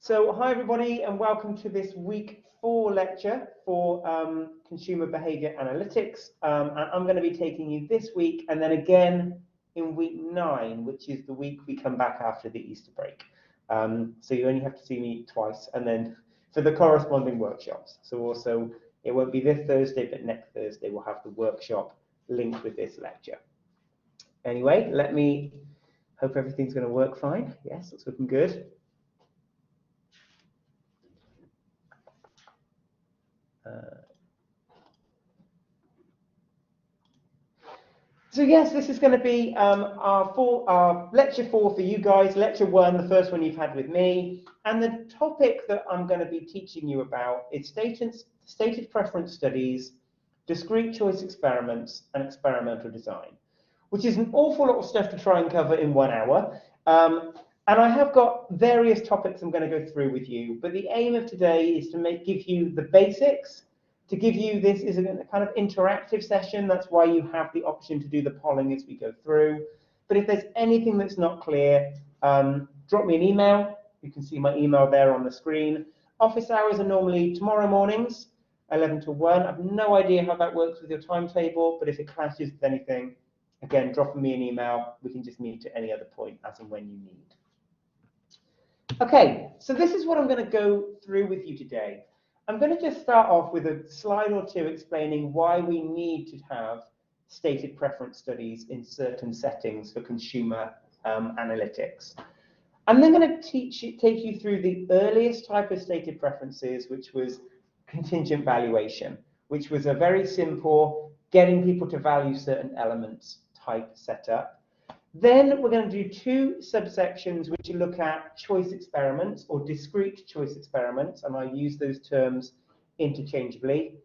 So hi everybody and welcome to this week 4 lecture for consumer behavior analytics. And I'm going to be taking you this week and then again in week 9, which is the week we come back after the Easter break. So you only have to see me twice and then for the corresponding workshops. So also it won't be this Thursday, but next Thursday we'll have the workshop linked with this lecture. Anyway, hope everything's going to work fine. Yes, it's looking good. So yes, this is going to be our lecture 4 for you guys, lecture 1, the first one you've had with me. And the topic that I'm going to be teaching you about is stated preference studies, discrete choice experiments, and experimental design, which is an awful lot of stuff to try and cover in 1 hour. And I have got various topics I'm going to go through with you, but the aim of today is to give you the basics. To give you this is a kind of interactive session. That's why you have the option to do the polling as we go through. But if there's anything that's not clear, drop me an email. You can see my email there on the screen. Office hours are normally tomorrow mornings, 11 to 1. I have no idea how that works with your timetable, but if it clashes with anything, again, drop me an email. We can just meet at any other point as and when you need. Okay, so this is what I'm going to go through with you today. I'm going to just start off with a slide or two explaining why we need to have stated preference studies in certain settings for consumer analytics. I'm then going to take you through the earliest type of stated preferences, which was contingent valuation, which was a very simple getting people to value certain elements type setup. Then we're going to do 2 subsections which look at choice experiments or discrete choice experiments, and I use those terms interchangeably.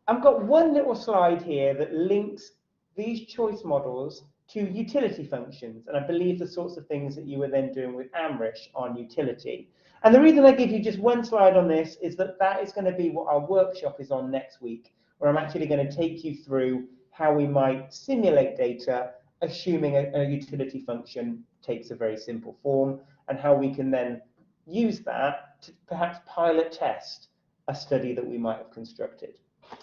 I've got one little slide here that links these choice models to utility functions, and I believe the sorts of things that you were then doing with Amrish on utility. And the reason I give you just one slide on this is that that is going to be what our workshop is on next week, where I'm actually going to take you through how we might simulate data assuming a utility function takes a very simple form, and how we can then use that to perhaps pilot test a study that we might have constructed. I'm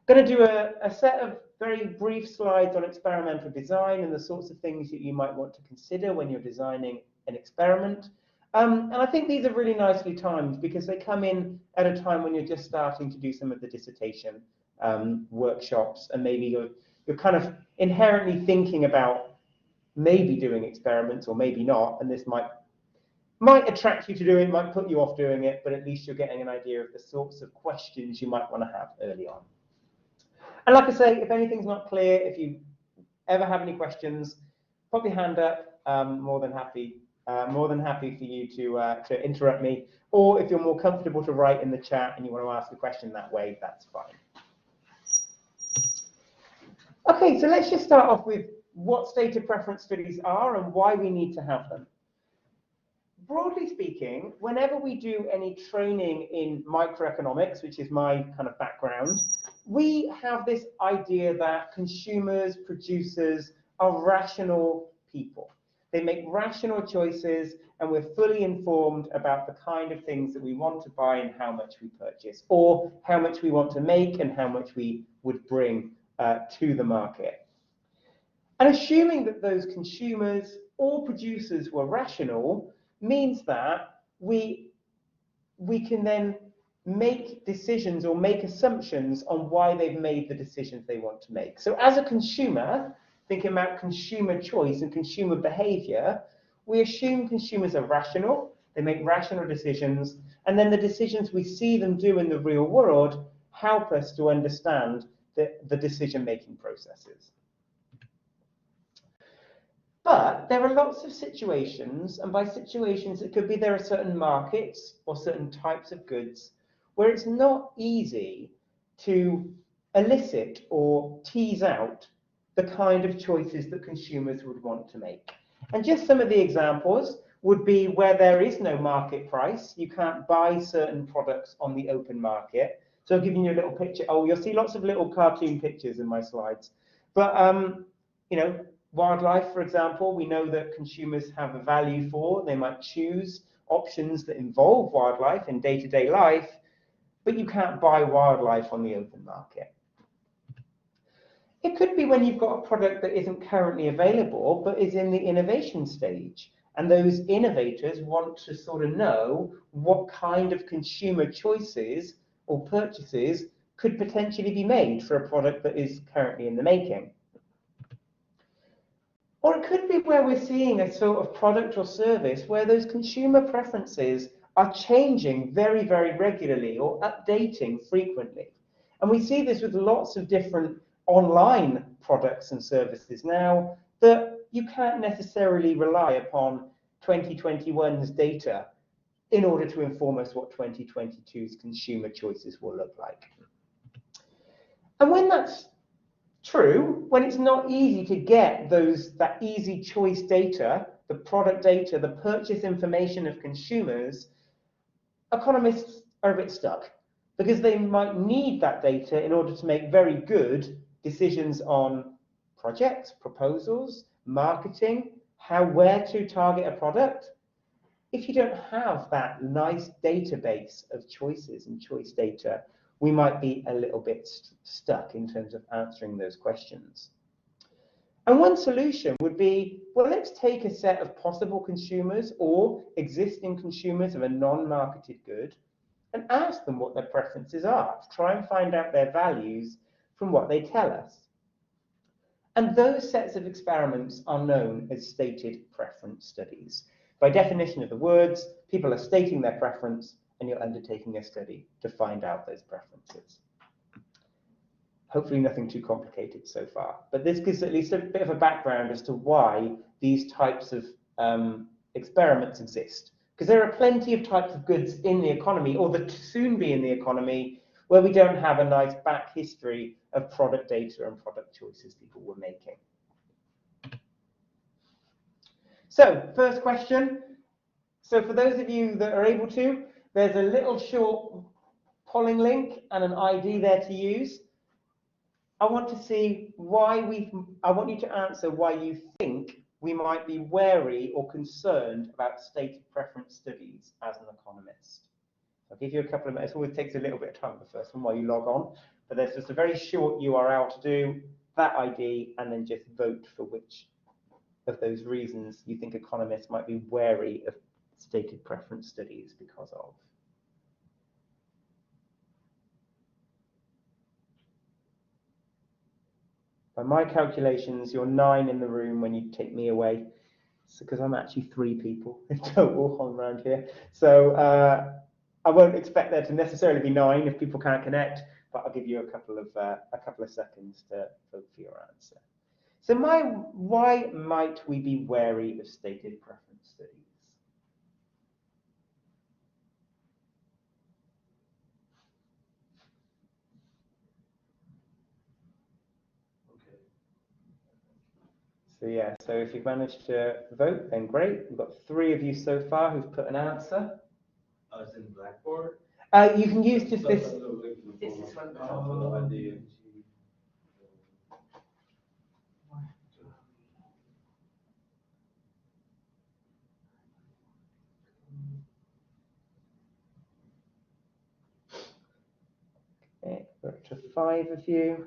going to do a set of very brief slides on experimental design and the sorts of things that you might want to consider when you're designing an experiment. And I think these are really nicely timed because they come in at a time when you're just starting to do some of the dissertation workshops, and maybe you're kind of inherently thinking about maybe doing experiments or maybe not, and this might attract you to do it, might put you off doing it, but at least you're getting an idea of the sorts of questions you might want to have early on. And like I say, if anything's not clear, if you ever have any questions, pop your hand up. More than happy for you to interrupt me, or if you're more comfortable to write in the chat and you want to ask a question that way, that's fine. Okay, so let's just start off with what stated preference studies are and why we need to have them. Broadly speaking, whenever we do any training in microeconomics, which is my kind of background, we have this idea that consumers, producers are rational people. They make rational choices, and we're fully informed about the kind of things that we want to buy and how much we purchase, or how much we want to make and how much we would bring to the market. And assuming that those consumers or producers were rational means that we can then make decisions or make assumptions on why they've made the decisions they want to make. So as a consumer, thinking about consumer choice and consumer behavior, we assume consumers are rational, they make rational decisions, and then the decisions we see them do in the real world help us to understand the decision-making processes. But there are lots of situations, and by situations it could be there are certain markets or certain types of goods where it's not easy to elicit or tease out the kind of choices that consumers would want to make. And just some of the examples would be where there is no market price. You can't buy certain products on the open market. So I've given you a little picture. Oh, you'll see lots of little cartoon pictures in my slides. But, you know, wildlife, for example, we know that consumers have a value for. They might choose options that involve wildlife in day-to-day life, but you can't buy wildlife on the open market. It could be when you've got a product that isn't currently available, but is in the innovation stage. And those innovators want to sort of know what kind of consumer choices or purchases could potentially be made for a product that is currently in the making. Or it could be where we're seeing a sort of product or service where those consumer preferences are changing very, very regularly or updating frequently. And we see this with lots of different online products and services now, that you can't necessarily rely upon 2021's data in order to inform us what 2022's consumer choices will look like. And when that's true, when it's not easy to get that easy choice data, the product data, the purchase information of consumers, economists are a bit stuck, because they might need that data in order to make very good decisions on projects, proposals, marketing, where to target a product. If you don't have that nice database of choices and choice data, we might be a little bit stuck in terms of answering those questions. And one solution would be, well, let's take a set of possible consumers or existing consumers of a non-marketed good and ask them what their preferences are, to try and find out their values from what they tell us. And those sets of experiments are known as stated preference studies. By definition of the words, people are stating their preference and you're undertaking a study to find out those preferences. Hopefully nothing too complicated so far, but this gives at least a bit of a background as to why these types of experiments exist. Because there are plenty of types of goods in the economy, or that soon be in the economy, where we don't have a nice back history of product data and product choices people were making. So, first question. So for those of you that are able to, there's a little short polling link and an ID there to use. I want to see I want you to answer why you think we might be wary or concerned about stated preference studies as an economist. I'll give you a couple of minutes. It always takes a little bit of time, the first one, while you log on. But there's just a very short URL to do, that ID, and then just vote for which of those reasons you think economists might be wary of stated preference studies because of. By my calculations, you're 9 in the room when you take me away. Because I'm actually 3 people in total around here. So I won't expect there to necessarily be 9 if people can't connect, but I'll give you a couple of seconds to vote for your answer. So why might we be wary of stated preference studies? So yeah, so if you've managed to vote, then great. We've got 3 of you so far who've put an answer. It's in Blackboard. You can use just this. This is one. Okay, we're up to 5 of you.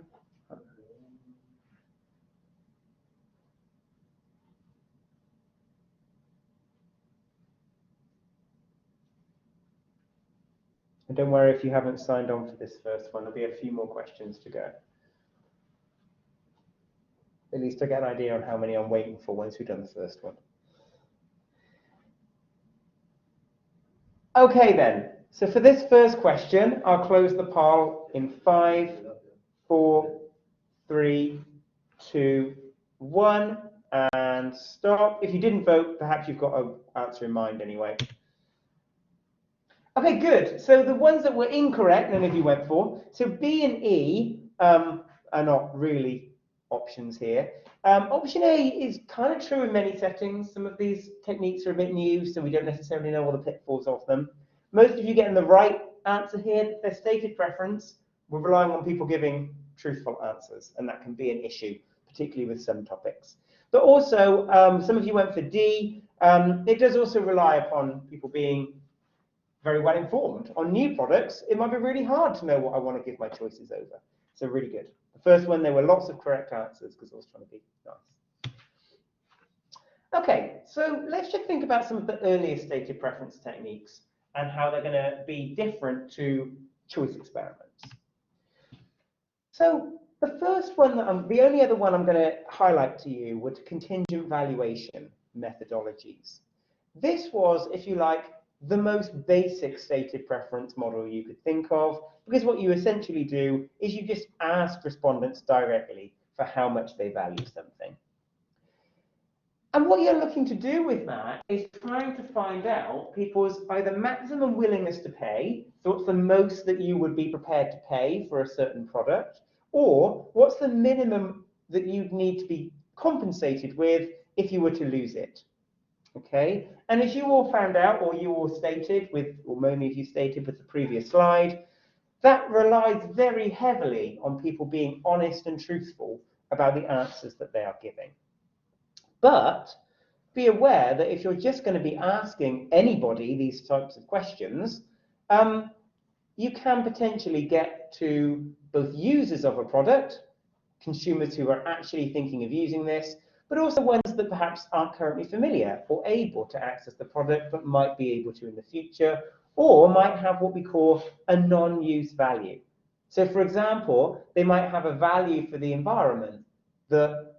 And don't worry if you haven't signed on for this first one, there'll be a few more questions to go. At least I get an idea on how many I'm waiting for once we've done the first one. Okay then, so for this first question, I'll close the poll in 5, 4, 3, 2, 1, and stop. If you didn't vote, perhaps you've got an answer in mind anyway. Okay, good. So the ones that were incorrect, none of you went for. So B and E are not really options here. Option A is kind of true in many settings. Some of these techniques are a bit new, so we don't necessarily know all the pitfalls of them. Most of you getting the right answer here, their stated preference, we're relying on people giving truthful answers, and that can be an issue, particularly with some topics. But also, some of you went for D. It does also rely upon people being very well informed. On new products, it might be really hard to know what I want to give my choices over. So really good. The first one, there were lots of correct answers because I was trying to be nice. Okay, so let's just think about some of the earlier stated preference techniques and how they're going to be different to choice experiments. So the first one, the only other one I'm going to highlight to you was contingent valuation methodologies. This was, if you like, the most basic stated preference model you could think of, because what you essentially do is you just ask respondents directly for how much they value something. And what you're looking to do with that is trying to find out people's either maximum willingness to pay, so what's the most that you would be prepared to pay for a certain product, or what's the minimum that you'd need to be compensated with if you were to lose it. Okay, and as you all found out, or you all stated with, or many of you stated with the previous slide, that relies very heavily on people being honest and truthful about the answers that they are giving. But be aware that if you're just going to be asking anybody these types of questions, you can potentially get to both users of a product, consumers who are actually thinking of using this, but also ones that perhaps aren't currently familiar or able to access the product, but might be able to in the future, or might have what we call a non-use value. So for example, they might have a value for the environment that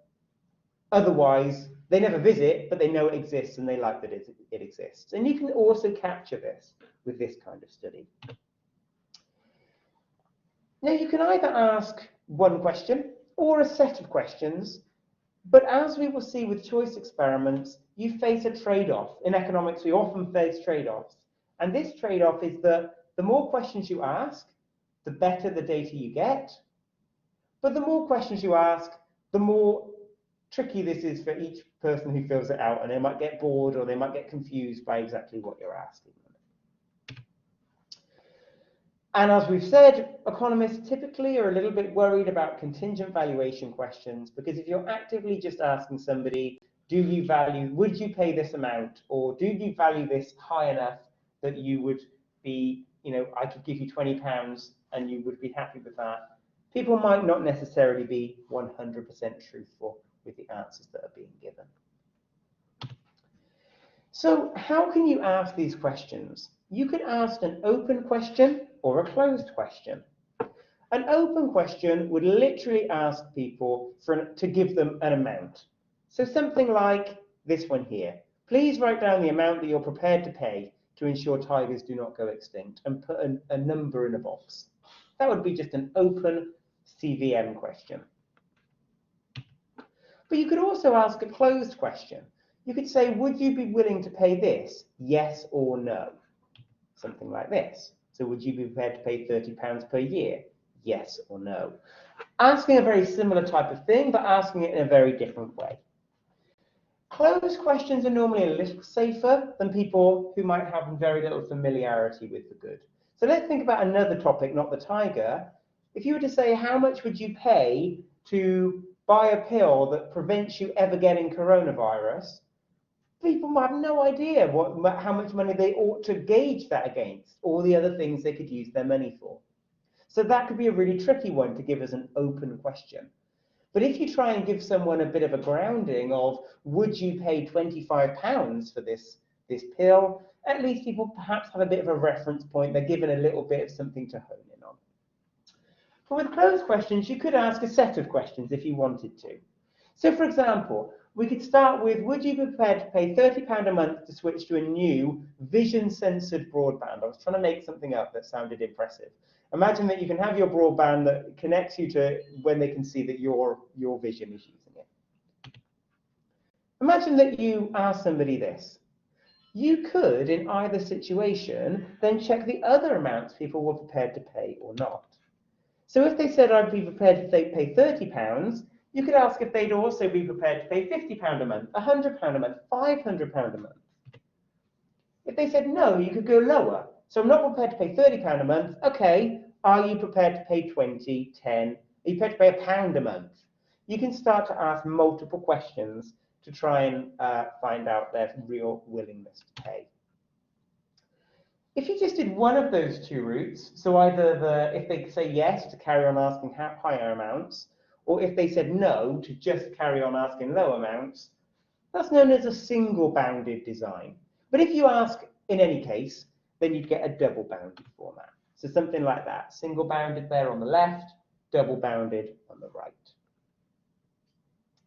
otherwise they never visit, but they know it exists and they like that it exists. And you can also capture this with this kind of study. Now you can either ask one question or a set of questions, but as we will see with choice experiments, you face a trade-off. In economics, we often face trade-offs. And this trade-off is that the more questions you ask, the better the data you get. But the more questions you ask, the more tricky this is for each person who fills it out, and they might get bored or they might get confused by exactly what you're asking them. And as we've said, economists typically are a little bit worried about contingent valuation questions, because if you're actively just asking somebody, do you value, would you pay this amount, or do you value this high enough that you would be, I could give you £20 and you would be happy with that, people might not necessarily be 100% truthful with the answers that are being given. So how can you ask these questions? You could ask an open question or a closed question. An open question would literally ask people to give them an amount. So something like this one here. Please write down the amount that you're prepared to pay to ensure tigers do not go extinct, and put a number in a box. That would be just an open CVM question. But you could also ask a closed question. You could say, would you be willing to pay this? Yes or no? Something like this. So would you be prepared to pay £30 per year? Yes or no? Asking a very similar type of thing, but asking it in a very different way. Closed questions are normally a little safer than people who might have very little familiarity with the good. So let's think about another topic, not the tiger. If you were to say, how much would you pay to buy a pill that prevents you ever getting coronavirus, people might have no idea how much money they ought to gauge that against, or the other things they could use their money for. So that could be a really tricky one to give as an open question. But if you try and give someone a bit of a grounding of, would you pay £25 for this pill, at least people perhaps have a bit of a reference point. They're given a little bit of something to hone in on. But with closed questions, you could ask a set of questions if you wanted to. So for example, we could start with, would you be prepared to pay £30 a month to switch to a new vision-censored broadband? I was trying to make something up that sounded impressive. Imagine that you can have your broadband that connects you to when they can see that your vision is using it. Imagine that you ask somebody this. You could, in either situation, then check the other amounts people were prepared to pay or not. So if they said, I'd be prepared to pay £30, you could ask if they'd also be prepared to pay £50 a month, £100 a month, £500 a month. If they said no, you could go lower. So I'm not prepared to pay £30 a month. Okay, are you prepared to pay 20, 10? Are you prepared to pay £1 a month? You can start to ask multiple questions to try and find out their real willingness to pay. If you just did one of those two routes, so either if they say yes to carry on asking higher amounts, or if they said no to just carry on asking low amounts, that's known as a single bounded design. But if you ask in any case, then you'd get a double bounded format. So something like that, single bounded there on the left, double bounded on the right.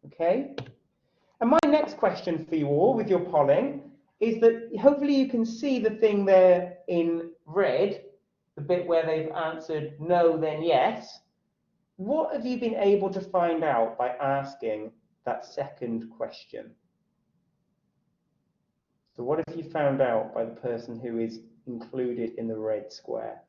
Okay? And my next question for you all with your polling is that hopefully you can see the thing there in red, the bit where they've answered no, then yes. What have you been able to find out by asking that second question? So what have you found out by the person who is included in the red square?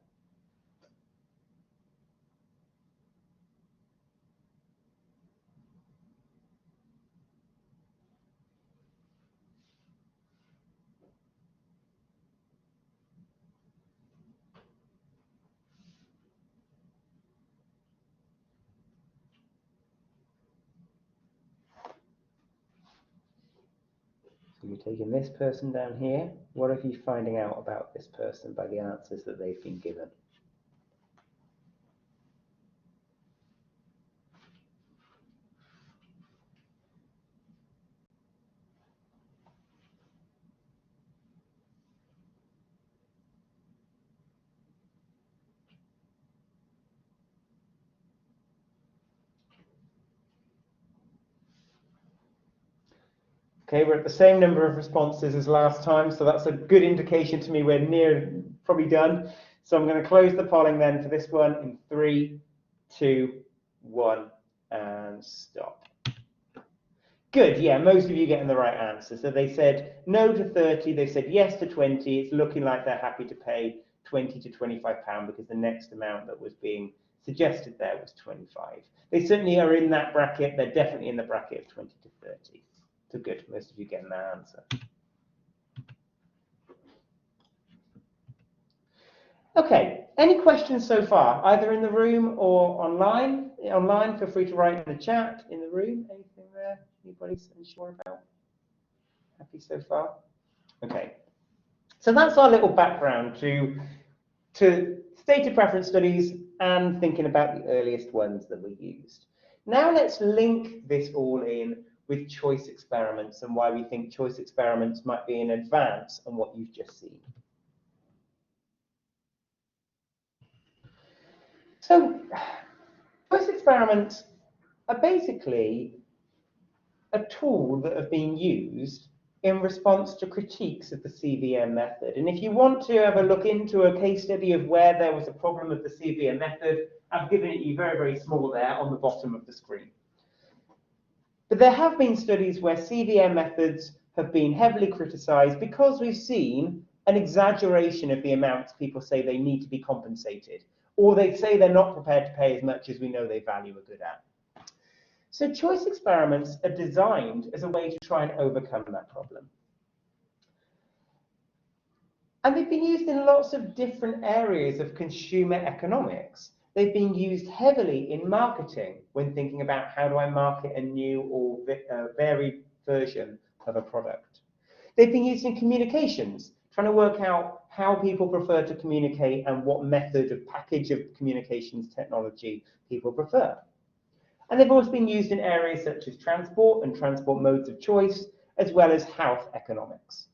So you're taking this person down here. What are you finding out about this person by the answers that they've been given? Okay, we're at the same number of responses as last time, so that's a good indication to me we're probably done. So I'm going to close the polling then for this one in 3, 2, 1, and stop. Good, yeah, most of you getting the right answer. So they said no to 30, they said yes to 20. It's looking like they're happy to pay 20 to 25 pound because the next amount that was being suggested there was 25. They certainly are in that bracket. They're definitely in the bracket of 20 to 30. So good, most of you getting that answer. Okay, any questions so far, either in the room or online? Online, feel free to write in the chat. In the room, anything there? Anybody's unsure about? Happy so far? Okay, so that's our little background to stated preference studies and thinking about the earliest ones that were used. Now let's link this all in with choice experiments and why we think choice experiments might be in advance on what you've just seen. So choice experiments are basically a tool that have been used in response to critiques of the CVM method. And if you want to have a look into a case study of where there was a problem with the CVM method, I've given it you very, very small there on the bottom of the screen. But there have been studies where CVM methods have been heavily criticized because we've seen an exaggeration of the amounts people say they need to be compensated, or they say they're not prepared to pay as much as we know they value are good at. So choice experiments are designed as a way to try and overcome that problem. And they've been used in lots of different areas of consumer economics. They've been used heavily in marketing when thinking about how do I market a new or varied version of a product. They've been used in communications, trying to work out how people prefer to communicate and what method of package of communications technology people prefer. And they've also been used in areas such as transport and transport modes of choice, as well as health economics.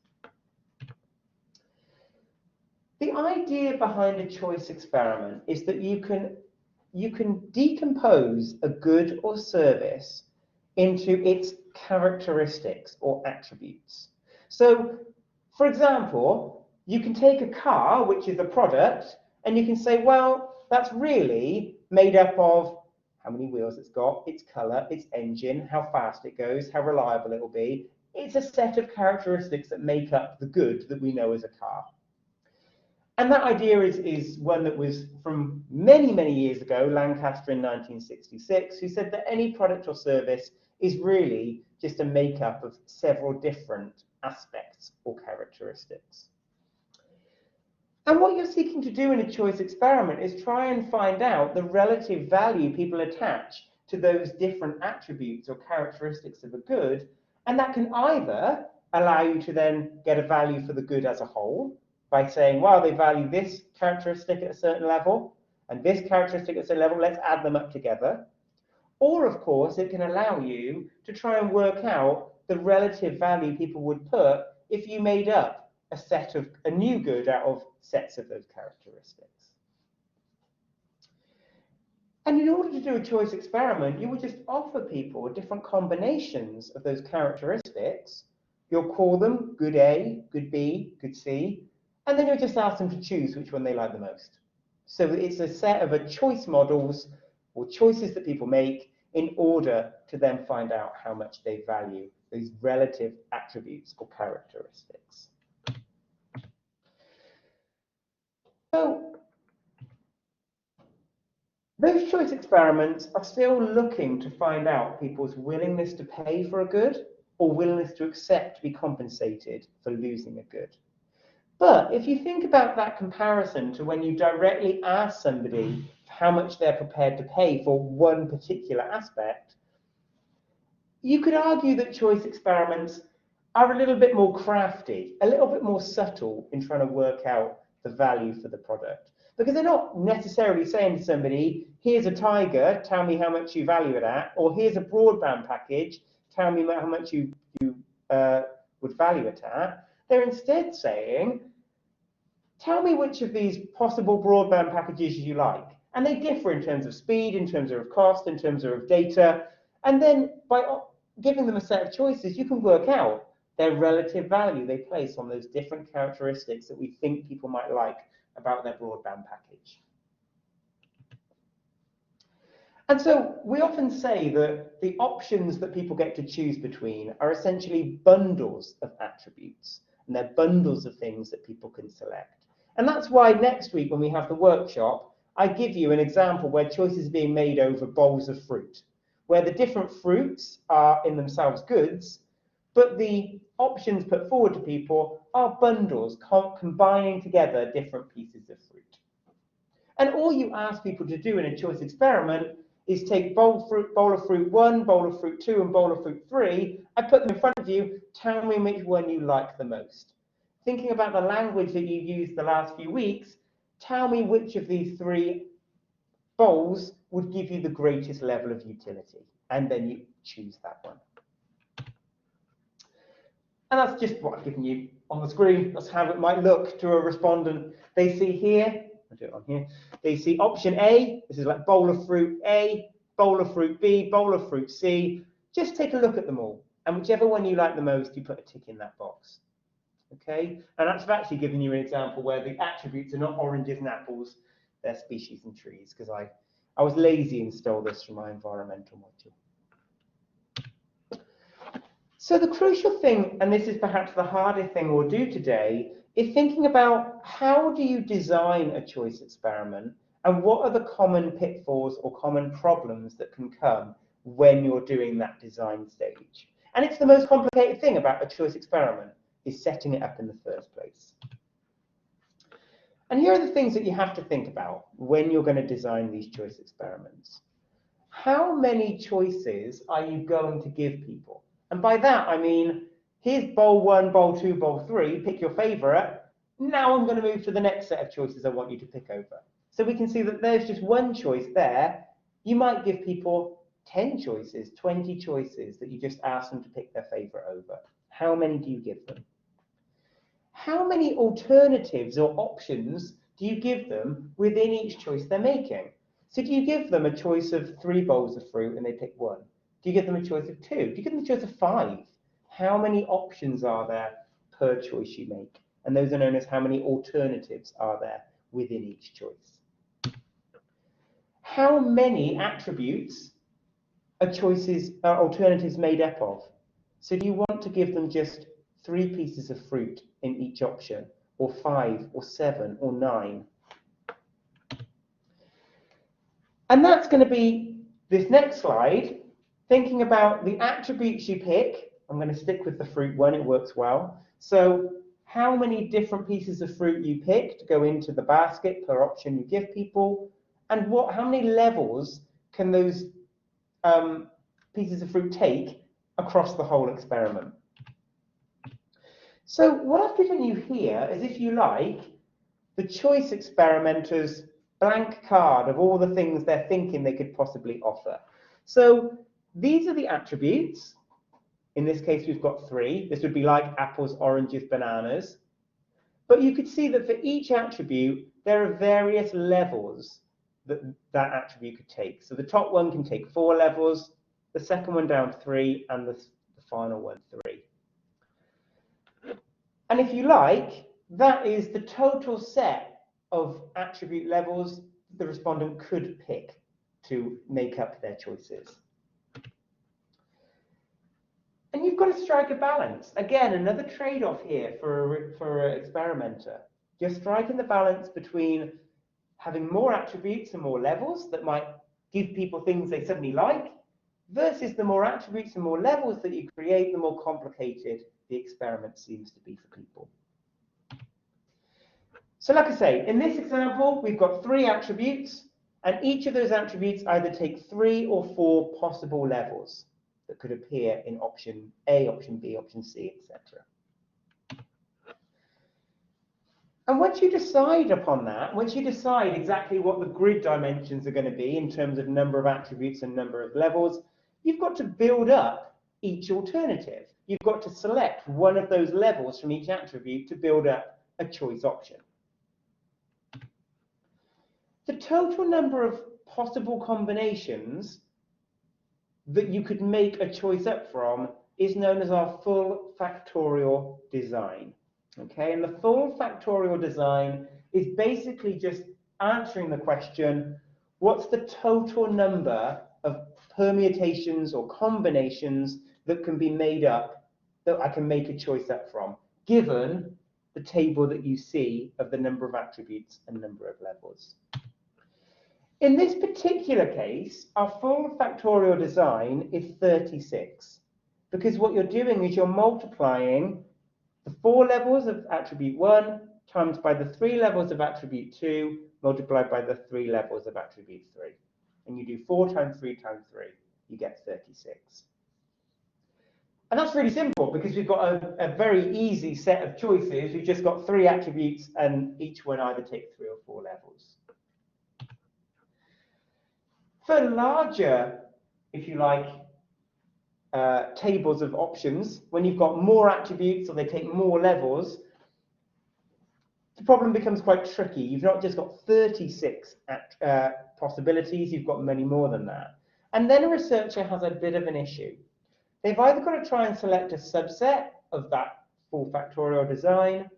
The idea behind a choice experiment is that you can decompose a good or service into its characteristics or attributes. So, for example, you can take a car, which is a product, and you can say, well, that's really made up of how many wheels it's got, its color, its engine, how fast it goes, how reliable it will be. It's a set of characteristics that make up the good that we know as a car. And that idea is one that was from many, many years ago, Lancaster in 1966, who said that any product or service is really just a makeup of several different aspects or characteristics. And what you're seeking to do in a choice experiment is try and find out the relative value people attach to those different attributes or characteristics of a good, And that can either allow you to then get a value for the good as a whole by saying, well, they value this characteristic at a certain level and this characteristic at a certain level, let's add them up together. Or, of course, it can allow you to try and work out the relative value people would put if you made up a new good out of sets of those characteristics. And in order to do a choice experiment, you would just offer people different combinations of those characteristics. You'll call them good A, good B, good C, and then you'll just ask them to choose which one they like the most. So it's a set of choice models or choices that people make in order to then find out how much they value those relative attributes or characteristics. So those choice experiments are still looking to find out people's willingness to pay for a good or willingness to accept to be compensated for losing a good. But if you think about that comparison to when you directly ask somebody how much they're prepared to pay for one particular aspect, you could argue that choice experiments are a little bit more crafty, a little bit more subtle in trying to work out the value for the product. Because they're not necessarily saying to somebody, here's a tiger, tell me how much you value it at, or here's a broadband package, tell me how much you would value it at. They're instead saying, tell me which of these possible broadband packages you like. And they differ in terms of speed, in terms of cost, in terms of data. And then by giving them a set of choices, you can work out their relative value they place on those different characteristics that we think people might like about their broadband package. And so we often say that the options that people get to choose between are essentially bundles of attributes, and they're bundles of things that people can select. And that's why next week when we have the workshop, I give you an example where choices are being made over bowls of fruit, where the different fruits are in themselves goods, but the options put forward to people are bundles combining together different pieces of fruit. And all you ask people to do in a choice experiment is take bowl of fruit 1, bowl of fruit 2, and bowl of fruit 3. I put them in front of you. Tell me which one you like the most. Thinking about the language that you used the last few weeks, tell me which of these 3 bowls would give you the greatest level of utility. And then you choose that one. And that's just what I've given you on the screen. That's how it might look to a respondent. They see here, I'll do it on here. They see option A, this is like bowl of fruit A, bowl of fruit B, bowl of fruit C. Just take a look at them all. And whichever one you like the most, you put a tick in that box. Okay? And I've actually given you an example where the attributes are not oranges and apples, they're species and trees, because I was lazy and stole this from my environmental module. So the crucial thing, and this is perhaps the hardest thing we'll do today, is thinking about how do you design a choice experiment and what are the common pitfalls or common problems that can come when you're doing that design stage. And it's the most complicated thing about a choice experiment, is setting it up in the first place. And here are the things that you have to think about when you're going to design these choice experiments. How many choices are you going to give people? And by that, I mean, here's bowl 1, bowl 2, bowl 3, pick your favorite. Now I'm going to move to the next set of choices I want you to pick over. So we can see that there's just one choice there. You might give people 10 choices, 20 choices that you just ask them to pick their favorite over. How many do you give them? How many alternatives or options do you give them within each choice they're making? So do you give them a choice of 3 bowls of fruit and they pick 1? Do you give them a choice of 2? Do you give them a choice of 5? How many options are there per choice you make? And those are known as how many alternatives are there within each choice. How many attributes are alternatives made up of? So do you want to give them just 3 pieces of fruit in each option, or 5, or 7, or 9? And that's going to be this next slide, thinking about the attributes you pick. I'm going to stick with the fruit one, it works well. So how many different pieces of fruit you pick to go into the basket per option you give people, and how many levels can those pieces of fruit take across the whole experiment. So what I've given you here is, if you like, the choice experimenter's blank card of all the things they're thinking they could possibly offer. So these are the attributes. In this case, we've got 3. This would be like apples, oranges, bananas. But you could see that for each attribute, there are various levels that that attribute could take. So the top one can take 4 levels, the second one down 3, and the final one 3. And if you like, that is the total set of attribute levels the respondent could pick to make up their choices. And you've got to strike a balance. Again, another trade-off here for an experimenter. You're striking the balance between having more attributes and more levels that might give people things they suddenly like, versus the more attributes and more levels that you create, the more complicated the experiment seems to be for people. So like I say, in this example, we've got 3 attributes, and each of those attributes either take 3 or 4 possible levels that could appear in option A, option B, option C, etc. And once you decide upon that, once you decide exactly what the grid dimensions are going to be in terms of number of attributes and number of levels, you've got to build up each alternative. You've got to select one of those levels from each attribute to build up a choice option. The total number of possible combinations that you could make a choice up from is known as our full factorial design. Okay, and the full factorial design is basically just answering the question, what's the total number of permutations or combinations that can be made up, that I can make a choice up from, given the table that you see of the number of attributes and number of levels. In this particular case, our full factorial design is 36, because what you're doing is you're multiplying the 4 levels of attribute 1 times by the 3 levels of attribute 2 multiplied by the 3 levels of attribute 3. And you do 4 times 3 times 3, you get 36. And that's really simple, because we've got a very easy set of choices. We've just got 3 attributes, and each one either takes 3 or 4 levels. For larger, if you like, tables of options, when you've got more attributes or they take more levels, the problem becomes quite tricky. You've not just got 36 possibilities, you've got many more than that. And then a researcher has a bit of an issue. They've either got to try and select a subset of that full factorial design,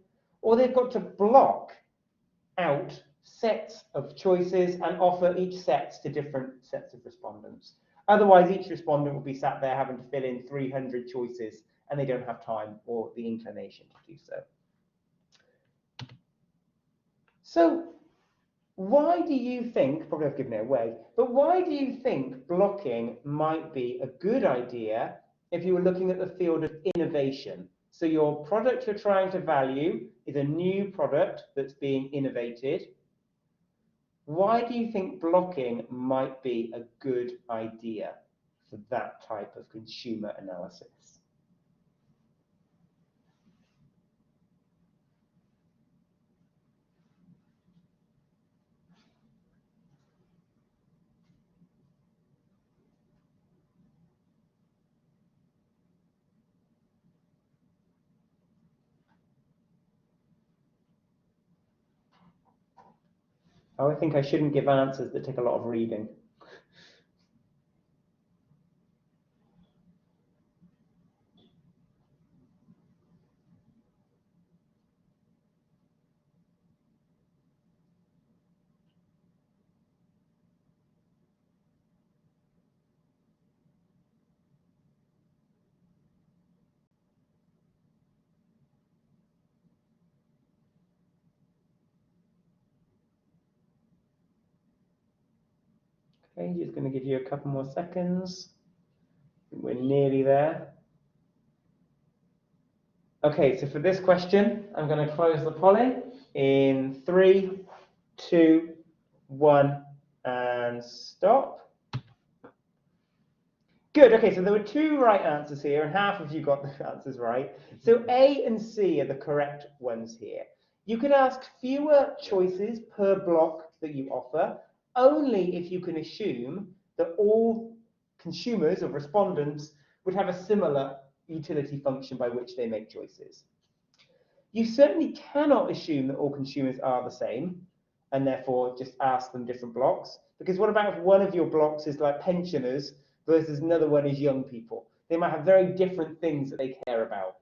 or they've got to block out sets of choices and offer each set to different sets of respondents. Otherwise, each respondent will be sat there having to fill in 300 choices, and they don't have time or the inclination to do so. So why do you think, probably I've given it away, but why do you think blocking might be a good idea if you were looking at the field of innovation? So your product you're trying to value is a new product that's being innovated. Why do you think blocking might be a good idea for that type of consumer analysis? Oh, I think I shouldn't give answers that take a lot of reading. Okay, just going to give you a couple more seconds. We're nearly there. Okay, so for this question, I'm going to close the polling in 3, 2, 1, and stop. Good, okay, so there were 2 right answers here, and half of you got the answers right. So A and C are the correct ones here. You could ask fewer choices per block that you offer, only if you can assume that all consumers or respondents would have a similar utility function by which they make choices. You certainly cannot assume that all consumers are the same, and therefore just ask them different blocks. Because what about if one of your blocks is like pensioners versus another one is young people? They might have very different things that they care about.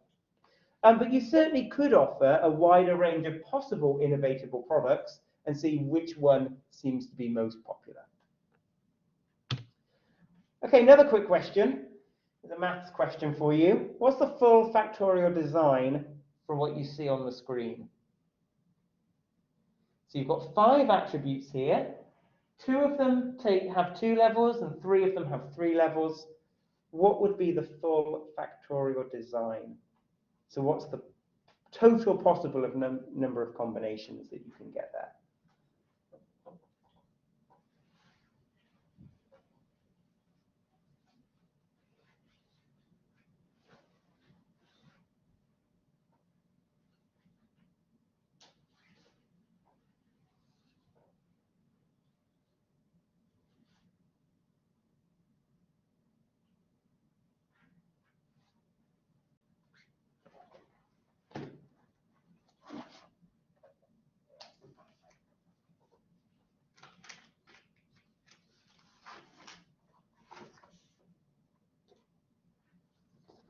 But you certainly could offer a wider range of possible innovatable products and see which one seems to be most popular. Okay, another quick question. There's a maths question for you. What's the full factorial design from what you see on the screen? So you've got 5 attributes here. 2 of them have 2 levels and 3 of them have 3 levels. What would be the full factorial design? So what's the total possible of number of combinations that you can get there?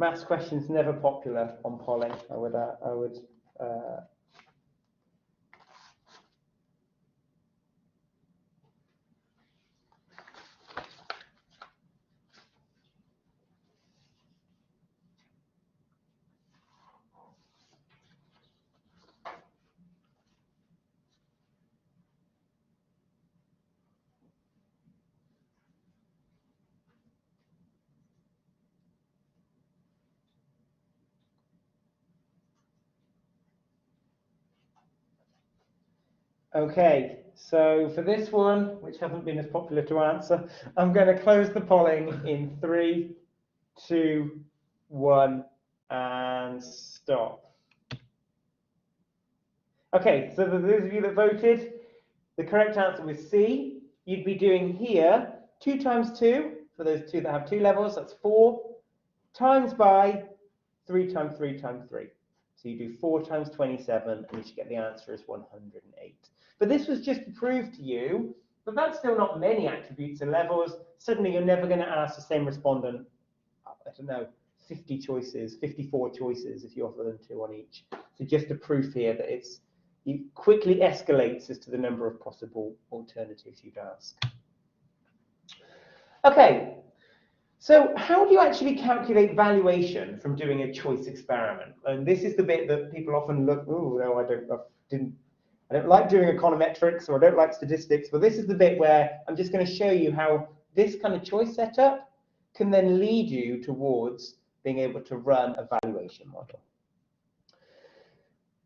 Maths questions never popular on polling. I would Okay, so for this one, which hasn't been as popular to answer, I'm going to close the polling in 3, 2, 1, and stop. Okay, so for those of you that voted, the correct answer was C. You'd be doing here 2 times 2, for those 2 that have 2 levels, that's 4, times by 3 times 3 times 3. So you do 4 times 27, and you should get the answer as 108. But this was just to prove to you that that's still not many attributes and levels. Suddenly, you're never going to ask the same respondent, I don't know, 50 choices, 54 choices if you offer them 2 on each. So just a proof here that it quickly escalates as to the number of possible alternatives you'd ask. Okay, so how do you actually calculate valuation from doing a choice experiment? And this is the bit that people often look, oh, no, I don't like doing econometrics, or I don't like statistics, but this is the bit where I'm just going to show you how this kind of choice setup can then lead you towards being able to run a valuation model.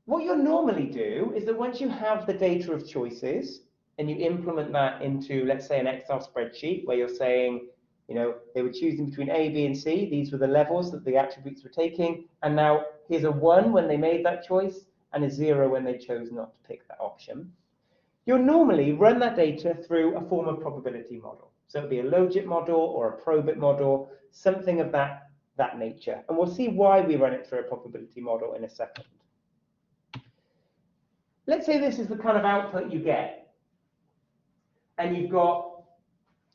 What you'll normally do is that once you have the data of choices and you implement that into, let's say, an Excel spreadsheet where you're saying, you know, they were choosing between A, B, and C. These were the levels that the attributes were taking. And now here's a 1 when they made that choice and a 0 when they chose not to pick that option. You'll normally run that data through a form of probability model. So it'll be a logit model or a probit model, something of that nature. And we'll see why we run it through a probability model in a second. Let's say this is the kind of output you get. And you've got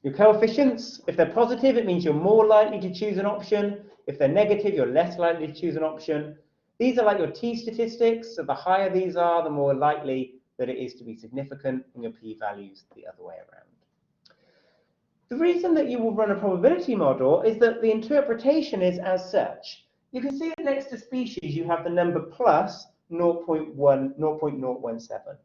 your coefficients. If they're positive, it means you're more likely to choose an option. If they're negative, you're less likely to choose an option. These are like your t-statistics. So the higher these are, the more likely that it is to be significant, and your p-values the other way around. The reason that you will run a probability model is that the interpretation is as such. You can see that next to species, you have the number plus 0.017.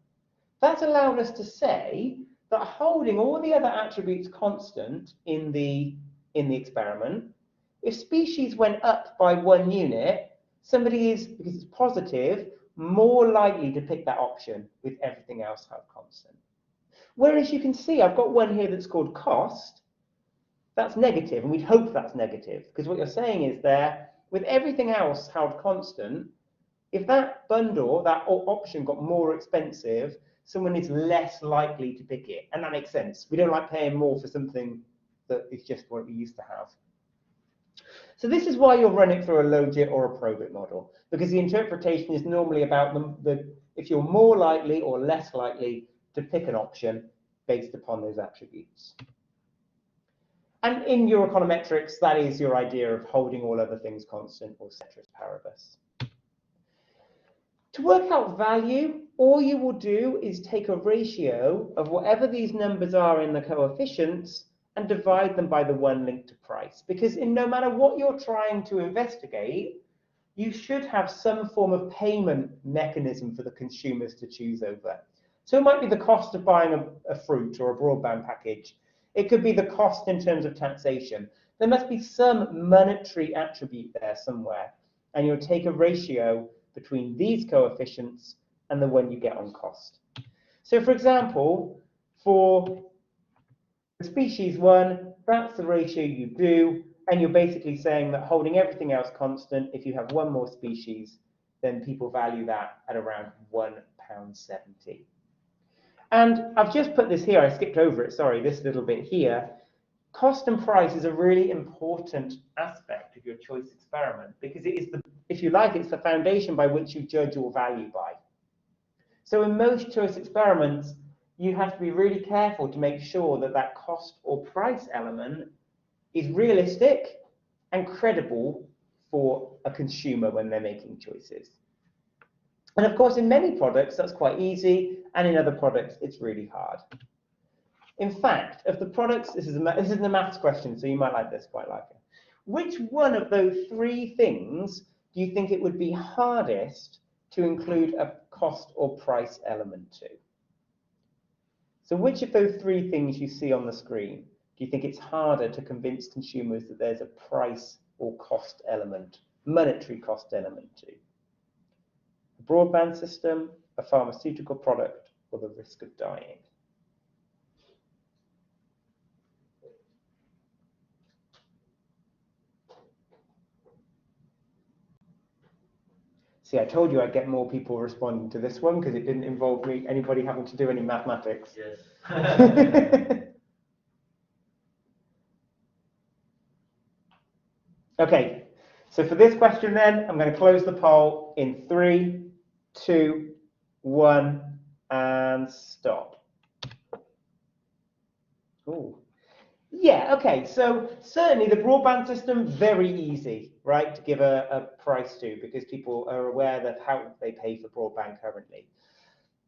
That's allowed us to say that holding all the other attributes constant in the experiment, if species went up by 1 unit, somebody is, because it's positive, more likely to pick that option with everything else held constant. Whereas you can see, I've got one here that's called cost. that's negative, and we'd hope that's negative, because what you're saying is there, with everything else held constant, if that bundle, that option got more expensive, someone is less likely to pick it. And that makes sense. We don't like paying more for something that is just what we used to have. So this is why you'll run it through a logit or a probit model, because the interpretation is normally about if you're more likely or less likely to pick an option based upon those attributes. And in your econometrics, that is your idea of holding all other things constant, or ceteris paribus. To work out value, all you will do is take a ratio of whatever these numbers are in the coefficients and divide them by the one linked to price. Because no matter what you're trying to investigate, you should have some form of payment mechanism for the consumers to choose over. So it might be the cost of buying a fruit or a broadband package. It could be the cost in terms of taxation. There must be some monetary attribute there somewhere. And you'll take a ratio between these coefficients and the one you get on cost. So for example, for species 1, that's the ratio you do, and you're basically saying that holding everything else constant, if you have one more species, then people value that at around £1.70. And I've just put this here, I skipped over it, sorry, this little bit here. Cost and price is a really important aspect of your choice experiment, because it is if you like, it's the foundation by which you judge your value by. So in most choice experiments, you have to be really careful to make sure that that cost or price element is realistic and credible for a consumer when they're making choices. And of course, in many products, that's quite easy, and in other products, it's really hard. In fact, of the products, this is a maths question, so you might like this, quite like it. Which one of those 3 things do you think it would be hardest to include a cost or price element to? So which of those 3 things you see on the screen do you think it's harder to convince consumers that there's a price or cost element, monetary cost element to? A broadband system, a pharmaceutical product, or the risk of dying? See, I told you I'd get more people responding to this one because it didn't involve anybody having to do any mathematics. Yes. Okay, so for this question then, I'm going to close the poll in 3, 2, 1, and stop. Ooh. Yeah, okay, so certainly the broadband system, very easy, right, to give a price to, because people are aware of how they pay for broadband currently.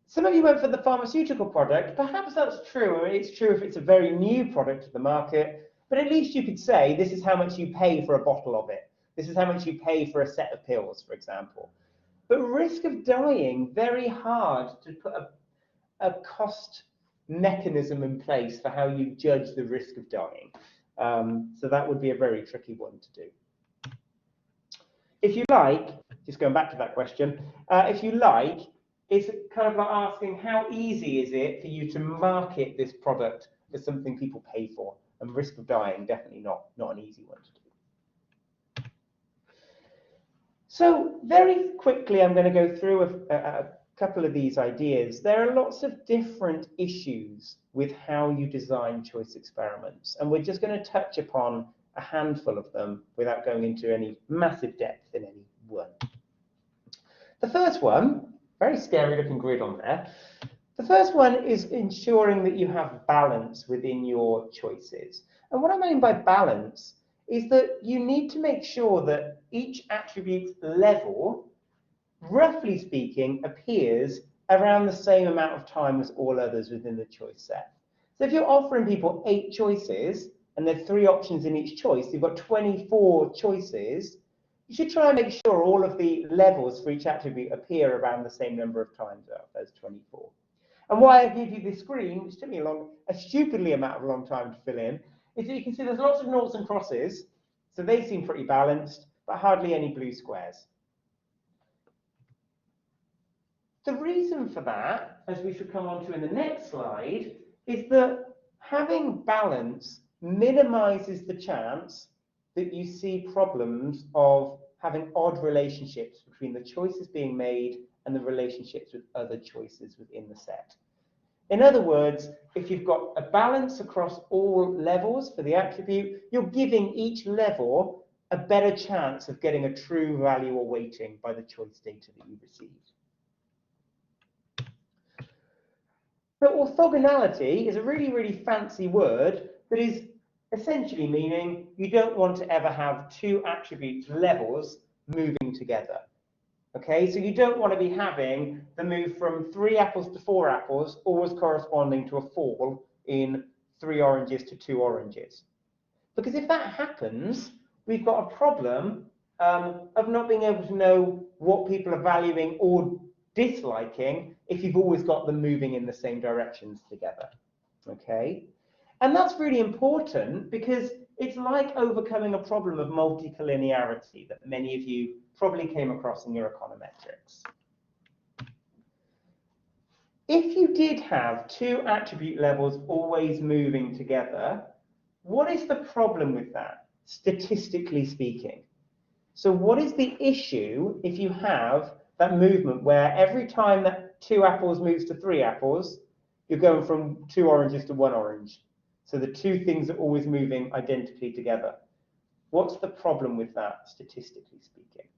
Some of you went for the pharmaceutical product. Perhaps that's true. It's true if it's a very new product to the market, but at least you could say this is how much you pay for a bottle of it. This is how much you pay for a set of pills, for example. But risk of dying, very hard to put a cost mechanism in place for how you judge the risk of dying. So that would be a very tricky one to do. If you like, just going back to that question, if you like, it's kind of like asking how easy is it for you to market this product as something people pay for, and risk of dying, definitely not an easy one to do. So very quickly, I'm going to go through a couple of these ideas. There are lots of different issues with how you design choice experiments, and we're just going to touch upon a handful of them without going into any massive depth in any one. The first one, very scary looking grid on there. The first one is ensuring that you have balance within your choices. And what I mean by balance is that you need to make sure that each attribute level, roughly speaking, appears around the same amount of time as all others within the choice set. So if you're offering people 8 choices and there's 3 options in each choice, you've got 24 choices, you should try and make sure all of the levels for each attribute appear around the same number of times out of those 24. And why I give you this screen, which took me a stupidly long time to fill in, is that you can see there's lots of noughts and crosses, so they seem pretty balanced, but hardly any blue squares. The reason for that, as we should come on to in the next slide, is that having balance minimizes the chance that you see problems of having odd relationships between the choices being made and the relationships with other choices within the set. In other words, if you've got a balance across all levels for the attribute, you're giving each level a better chance of getting a true value or weighting by the choice data that you received. So orthogonality is a really, really fancy word that is essentially meaning you don't want to ever have two attributes levels moving together. Okay, so you don't want to be having the move from 3 apples to 4 apples always corresponding to a fall in 3 oranges to 2 oranges. Because if that happens, we've got a problem of not being able to know what people are valuing or disliking if you've always got them moving in the same directions together. Okay, and that's really important because it's like overcoming a problem of multicollinearity that many of you probably came across in your econometrics. If you did have two attribute levels always moving together, what is the problem with that, statistically speaking? So what is the issue if you have that movement where every time that 2 apples moves to 3 apples, you're going from 2 oranges to 1 orange? So the two things are always moving identically together. What's the problem with that, statistically speaking?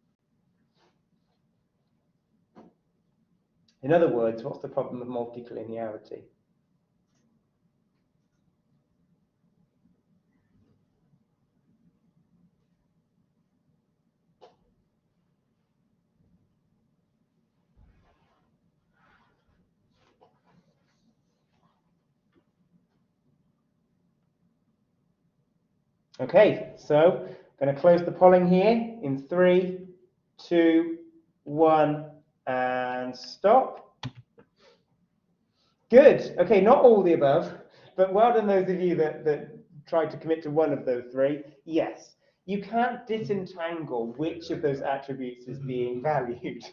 In other words, what's the problem of multicollinearity? Okay, so I'm going to close the polling here in 3, 2, 1, and stop. Good. Okay, not all the above, but well done those of you that tried to commit to one of those 3. Yes, you can't disentangle which of those attributes is being valued.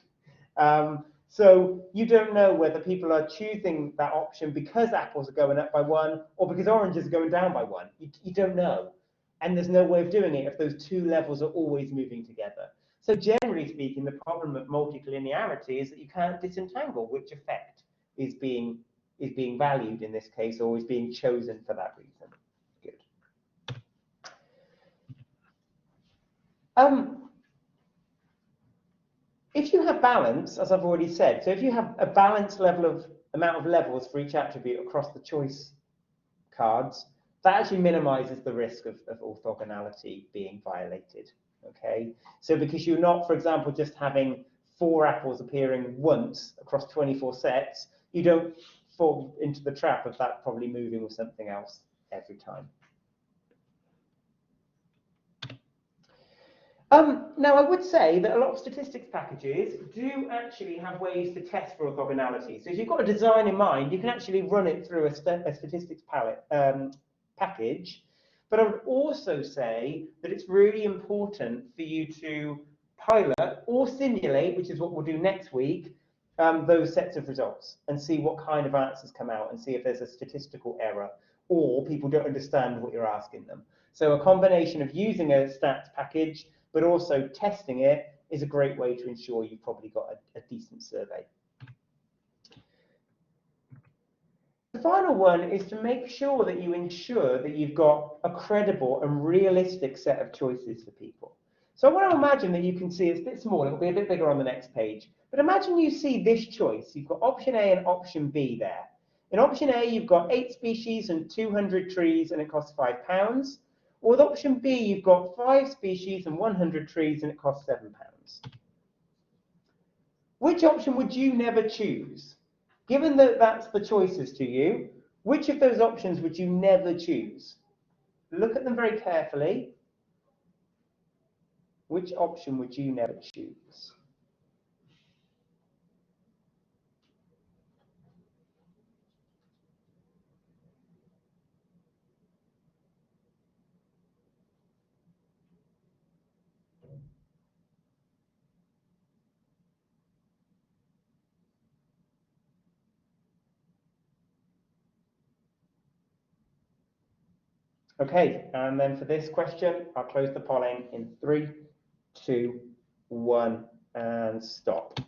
So you don't know whether people are choosing that option because apples are going up by 1 or because oranges are going down by 1. You don't know. And there's no way of doing it if those two levels are always moving together. So generally speaking, the problem of multicollinearity is that you can't disentangle which effect is being valued in this case or is being chosen for that reason. Good. If you have balance, as I've already said, so if you have a balanced amount of levels for each attribute across the choice cards, that actually minimizes the risk of orthogonality being violated. Okay, so because you're not, for example, just having 4 apples appearing once across 24 sets, you don't fall into the trap of that probably moving with something else every time. Now, I would say that a lot of statistics packages do actually have ways to test for orthogonality. So if you've got a design in mind, you can actually run it through a statistics package. But I would also say that it's really important for you to pilot or simulate, which is what we'll do next week, those sets of results and see what kind of answers come out and see if there's a statistical error or people don't understand what you're asking them. So a combination of using a stats package but also testing it is a great way to ensure you've probably got a decent survey. The final one is to make sure that you ensure that you've got a credible and realistic set of choices for people. So I want to imagine that you can see it's a bit small, it'll be a bit bigger on the next page, but imagine you see this choice. You've got option A and option B there. In option A, you've got 8 species and 200 trees and it costs £5. Or with option B, you've got 5 species and 100 trees and it costs £7. Which option would you never choose? Given that that's the choices to you, which of those options would you never choose? Look at them very carefully. Which option would you never choose? Okay, and then for this question, I'll close the polling in 3, 2, 1, and stop.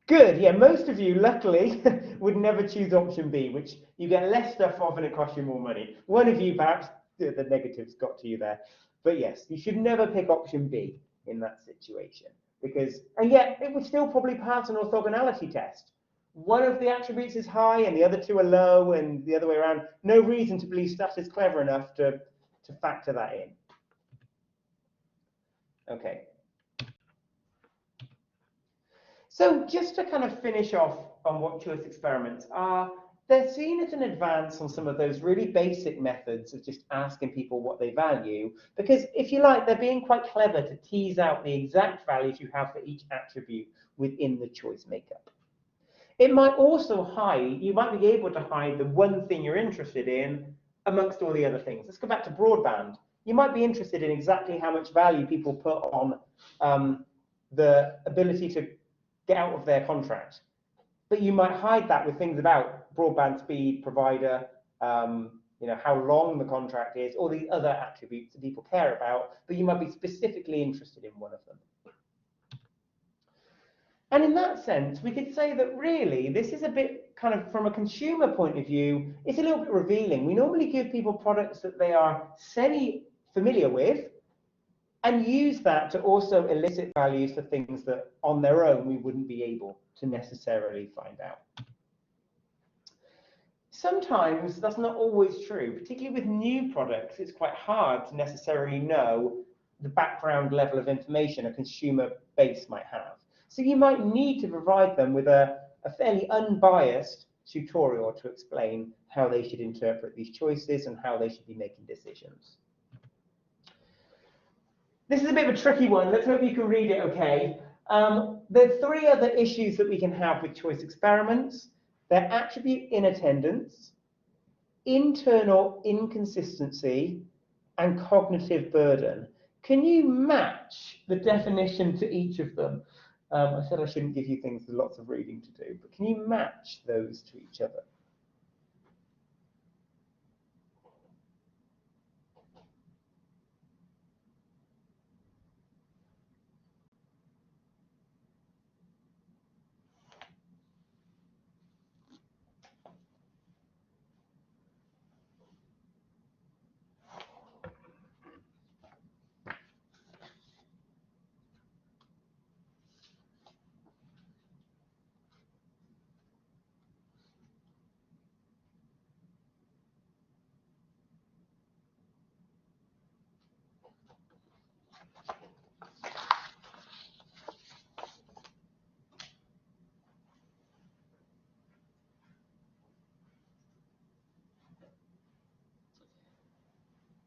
Good, yeah, most of you, luckily, would never choose option B, which you get less stuff off and it costs you more money. One of you, perhaps, the negatives got to you there. But yes, you should never pick option B in that situation, because, and yet, it would still probably pass an orthogonality test. One of the attributes is high and the other two are low, and the other way around. No reason to believe Stat is clever enough to factor that in. Okay. So just to kind of finish off on what choice experiments are, they're seen as an advance on some of those really basic methods of just asking people what they value, because if you like, they're being quite clever to tease out the exact values you have for each attribute within the choice makeup. It might also hide, you might be able to hide the one thing you're interested in amongst all the other things. Let's go back to broadband. You might be interested in exactly how much value people put on the ability to get out of their contract. But you might hide that with things about broadband speed, provider, how long the contract is, all these other attributes that people care about, but you might be specifically interested in one of them. And in that sense, we could say that really, this is a bit kind of, from a consumer point of view, it's a little bit revealing. We normally give people products that they are semi-familiar with, and use that to also elicit values for things that on their own we wouldn't be able to necessarily find out. Sometimes that's not always true, particularly with new products. It's quite hard to necessarily know the background level of information a consumer base might have. So you might need to provide them with a fairly unbiased tutorial to explain how they should interpret these choices and how they should be making decisions. This is a bit of a tricky one. Let's hope you can read it okay. There are 3 other issues that we can have with choice experiments. They're attribute inattendance, internal inconsistency, and cognitive burden. Can you match the definition to each of them? I said I shouldn't give you things with lots of reading to do, but can you match those to each other?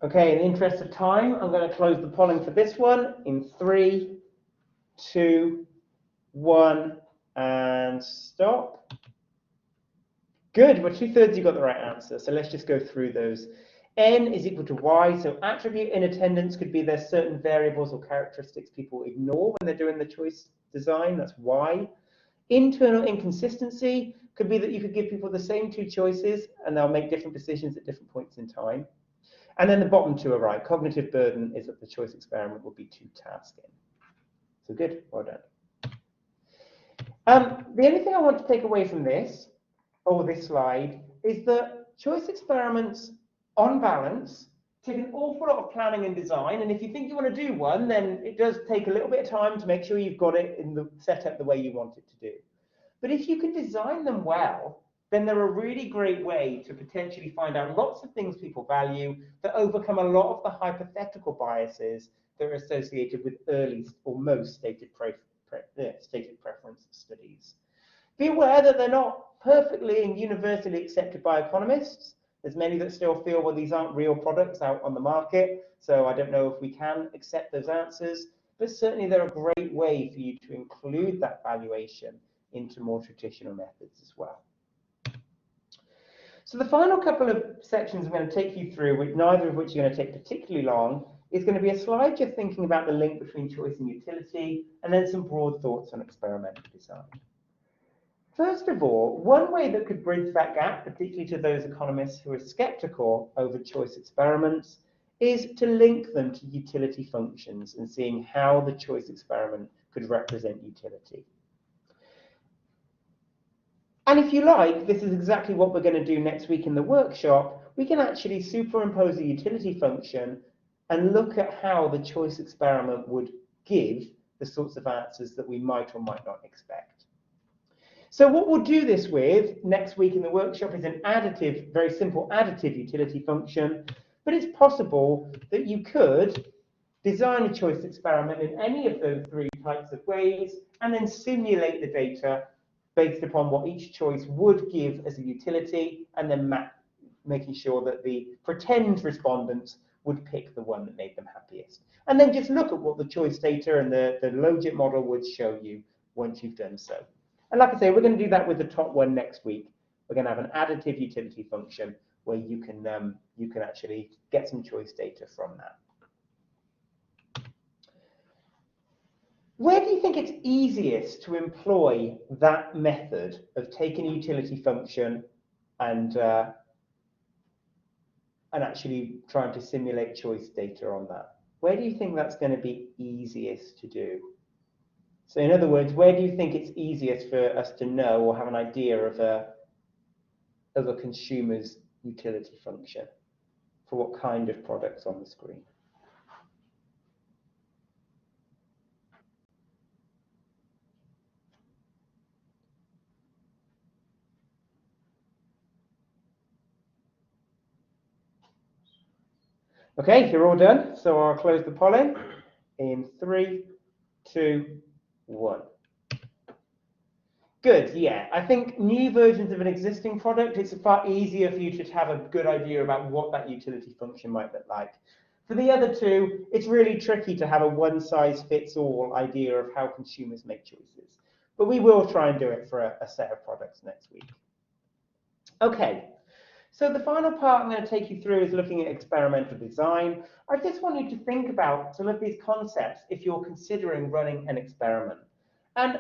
Okay, in the interest of time, I'm going to close the polling for this one in 3, 2, 1, and stop. Good, well, 2/3 you got the right answer. So let's just go through those. N is equal to Y, so attribute inattendance could be there's certain variables or characteristics people ignore when they're doing the choice design, that's Y. Internal inconsistency could be that you could give people the same 2 choices and they'll make different decisions at different points in time. And then the bottom 2 are right. Cognitive burden is that the choice experiment will be too tasking. So good, well done. The only thing I want to take away from this, or this slide, is that choice experiments, on balance, take an awful lot of planning and design. And if you think you want to do one, then it does take a little bit of time to make sure you've got it in the setup the way you want it to do. But if you can design them well, then they're a really great way to potentially find out lots of things people value that overcome a lot of the hypothetical biases that are associated with early or most stated preference studies. Be aware that they're not perfectly and universally accepted by economists. There's many that still feel, well, these aren't real products out on the market, so I don't know if we can accept those answers, but certainly they're a great way for you to include that valuation into more traditional methods as well. So the final couple of sections I'm going to take you through, neither of which are going to take particularly long, is going to be a slide just thinking about the link between choice and utility, and then some broad thoughts on experimental design. First of all, one way that could bridge that gap, particularly to those economists who are skeptical over choice experiments, is to link them to utility functions and seeing how the choice experiment could represent utility. And if you like, this is exactly what we're going to do next week in the workshop. We can actually superimpose a utility function and look at how the choice experiment would give the sorts of answers that we might or might not expect. So what we'll do this with next week in the workshop is an additive, very simple additive utility function, but it's possible that you could design a choice experiment in any of those three types of ways and then simulate the data based upon what each choice would give as a utility, and then making sure that the pretend respondents would pick the one that made them happiest. And then just look at what the choice data and the logit model would show you once you've done so. And like I say, we're going to do that with the top one next week. We're going to have an additive utility function where you can actually get some choice data from that. Where do you think it's easiest to employ that method of taking a utility function and actually trying to simulate choice data on that? Where do you think that's going to be easiest to do? So in other words, where do you think it's easiest for us to know or have an idea of a consumer's utility function for what kind of products on the screen? Okay, you're all done. So I'll close the polling in 3, 2, 1. Good, yeah. I think new versions of an existing product, it's far easier for you to have a good idea about what that utility function might look like. For the other two, it's really tricky to have a one-size-fits-all idea of how consumers make choices. But we will try and do it for a set of products next week. Okay. So the final part I'm going to take you through is looking at experimental design. I just want you to think about some of these concepts if you're considering running an experiment. And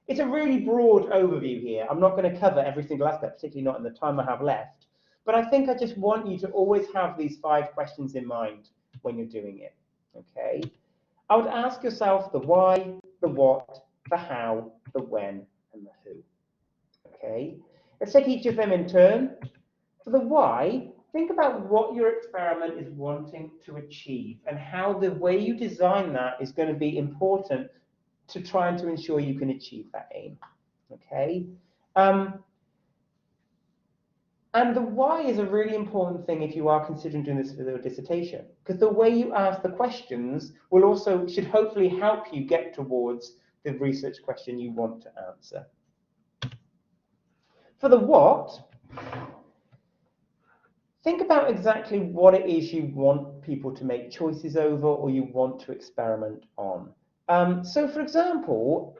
it's a really broad overview here. I'm not going to cover every single aspect, particularly not in the time I have left. But I think I just want you to always have these 5 questions in mind when you're doing it. Okay? I would ask yourself the why, the what, the how, the when, and the who. Okay? Let's take each of them in turn. For the why, think about what your experiment is wanting to achieve and how the way you design that is going to be important to trying to ensure you can achieve that aim. Okay? And the why is a really important thing if you are considering doing this for your dissertation, because the way you ask the questions should hopefully help you get towards the research question you want to answer. For the what, think about exactly what it is you want people to make choices over or you want to experiment on. So for example,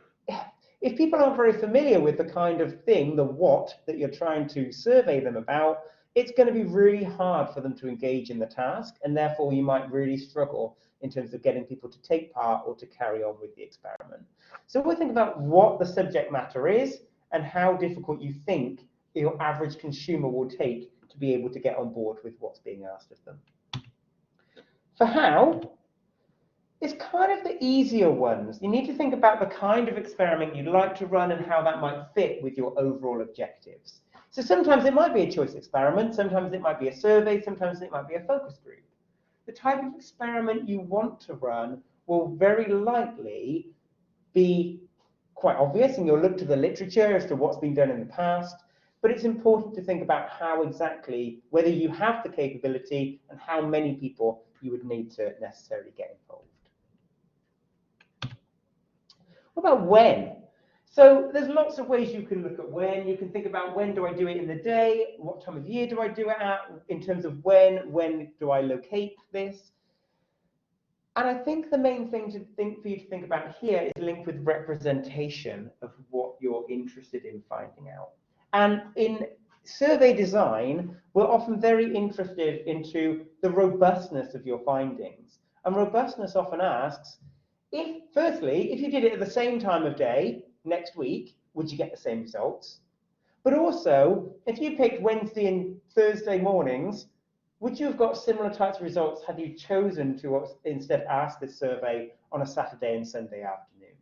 if people aren't very familiar with the kind of thing, the what, that you're trying to survey them about, it's going to be really hard for them to engage in the task, and therefore you might really struggle in terms of getting people to take part or to carry on with the experiment. So we'll think about what the subject matter is and how difficult you think your average consumer will take to be able to get on board with what's being asked of them. For how, it's kind of the easier ones. You need to think about the kind of experiment you'd like to run and how that might fit with your overall objectives. So sometimes it might be a choice experiment, sometimes it might be a survey, sometimes it might be a focus group. The type of experiment you want to run will very likely be quite obvious, and you'll look to the literature as to what's been done in the past. But it's important to think about how exactly, whether you have the capability and how many people you would need to necessarily get involved. What about when? So there's lots of ways you can look at when. You can think about when do I do it in the day, what time of year do I do it at, in terms of when do I locate this? And I think the main thing for you to think about here is linked with representation of what you're interested in finding out. And in survey design, we're often very interested into the robustness of your findings. And robustness often asks, firstly, if you did it at the same time of day next week, would you get the same results? But also, if you picked Wednesday and Thursday mornings, would you have got similar types of results had you chosen to instead ask this survey on a Saturday and Sunday afternoon,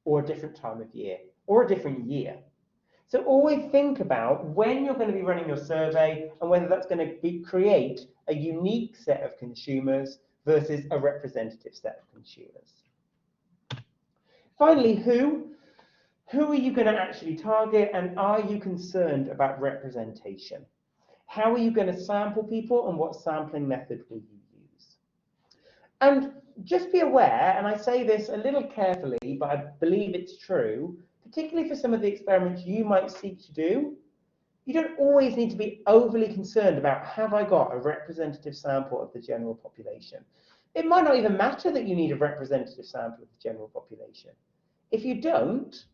or a different time of year, or a different year? So always think about when you're going to be running your survey and whether that's going to create a unique set of consumers versus a representative set of consumers. Finally, who are you going to actually target, and are you concerned about representation? How are you going to sample people, and what sampling method will you use? And just be aware, and I say this a little carefully, but I believe it's true, particularly for some of the experiments you might seek to do, you don't always need to be overly concerned about, have I got a representative sample of the general population? It might not even matter that you need a representative sample of the general population. If you don't,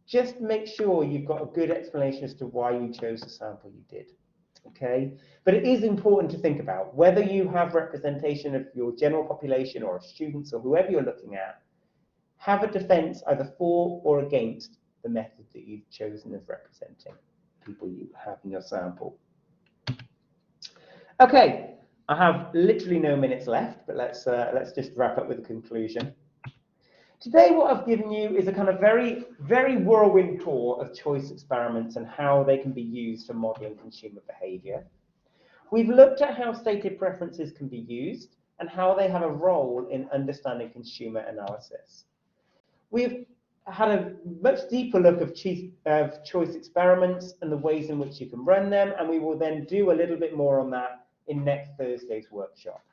just make sure you've got a good explanation as to why you chose the sample you did. Okay, but it is important to think about whether you have representation of your general population or of students or whoever you're looking at. Have a defense either for or against the method that you've chosen of representing people you have in your sample. Okay, I have literally no minutes left, but let's just wrap up with a conclusion. Today, what I've given you is a kind of very, very whirlwind tour of choice experiments and how they can be used for modeling consumer behavior. We've looked at how stated preferences can be used and how they have a role in understanding consumer analysis. We've had a much deeper look of choice experiments and the ways in which you can run them, and we will then do a little bit more on that in next Thursday's workshop.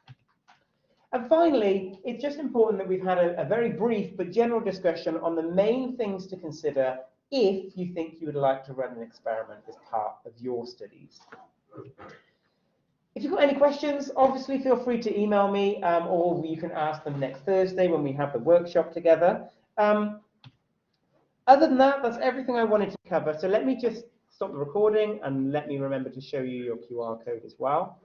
And finally, it's just important that we've had a very brief but general discussion on the main things to consider if you think you would like to run an experiment as part of your studies. If you've got any questions, obviously feel free to email me, or you can ask them next Thursday when we have the workshop together. Other than that, that's everything I wanted to cover. So let me just stop the recording and let me remember to show you your QR code as well.